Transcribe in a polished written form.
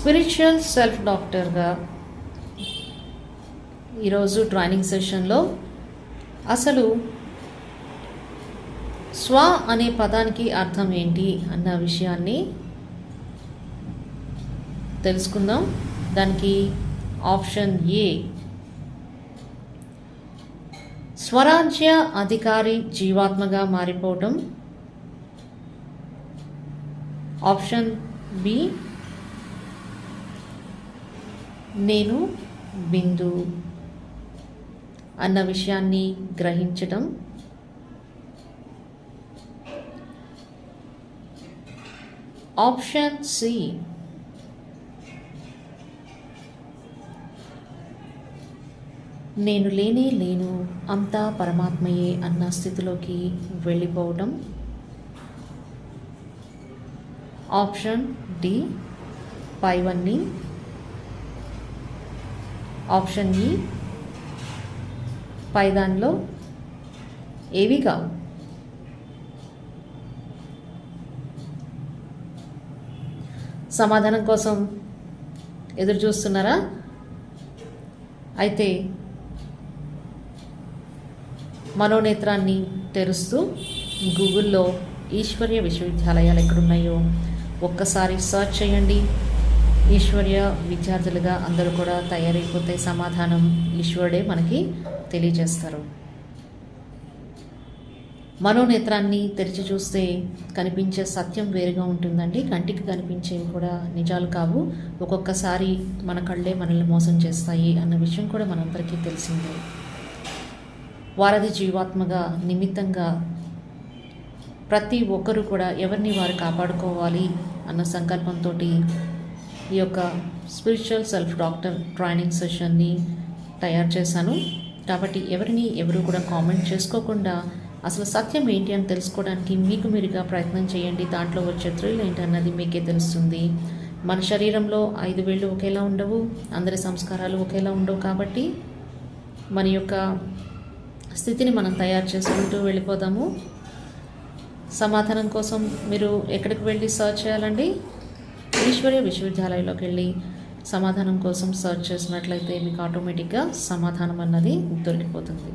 Spiritual self డాక్టర్గా ఈరోజు training సెషన్లో అసలు స్వ అనే పదానికి అర్థం ఏంటి అన్న విషయాన్ని తెలుసుకుందాం. దానికి ఆప్షన్ ఏ, స్వరాజ్య అధికారి జీవాత్మగా మారిపోవటం. ఆప్షన్ బి, నేను బిందు అన్న విషయాన్ని గ్రహించటం. ఆప్షన్ సి, నేను లేనే లేను, అంతా పరమాత్మయే అన్న స్థితిలోకి వెళ్ళిపోవడం. ఆప్షన్ డి, పైవన్నీ. ఆప్షన్ ఈ, పైదానిలో ఏవి కావు. సమాధానం కోసం ఎదురు చూస్తున్నారా? అయితే మనోనేత్రాన్ని తెరుస్తూ గూగుల్లో ఈశ్వర్య విశ్వవిద్యాలయాలు ఎక్కడున్నాయో ఒక్కసారి సర్చ్ చేయండి. ఈశ్వర్య విద్యార్థులుగా అందరూ కూడా తయారైపోతే సమాధానం ఈశ్వరుడే మనకి తెలియజేస్తారు. మనోనేత్రాన్ని తెరిచి చూస్తే కనిపించే సత్యం వేరుగా ఉంటుందండి. కంటికి కనిపించేవి కూడా నిజాలు కావు. ఒక్కొక్కసారి మన కళ్ళే మనల్ని మోసం చేస్తాయి అన్న విషయం కూడా మనందరికీ తెలిసిందే. వారధి జీవాత్మగా నిమిత్తంగా ప్రతి ఒక్కరూ కూడా ఎవరిని వారు కాపాడుకోవాలి అన్న సంకల్పంతో ఈ యొక్క స్పిరిచువల్ సెల్ఫ్ డాక్టర్ ట్రైనింగ్ సెషన్ని తయారు చేశాను. కాబట్టి ఎవరు కూడా కామెంట్ చేసుకోకుండా అసలు సత్యం ఏంటి అని తెలుసుకోవడానికి మీకు మీరుగా ప్రయత్నం చేయండి. దాంట్లో వచ్చే థ్రిల్ ఏంటన్నది మీకే తెలుస్తుంది. మన శరీరంలో 5 వేళ్ళు ఒకేలా ఉండవు, అందరి సంస్కారాలు ఒకేలా ఉండవు. కాబట్టి మన యొక్క స్థితిని మనం తయారు చేసుకుంటూ వెళ్ళిపోదాము. సమాధానం కోసం మీరు ఎక్కడికి వెళ్ళి సర్చ్ చేయాలండి? ఈశ్వర్య విశ్వవిద్యాలయంలోకి వెళ్ళి సమాధానం కోసం సర్చ్ చేసినట్లయితే మీకు ఆటోమేటిక్గా సమాధానం అన్నది దొరికిపోతుంది.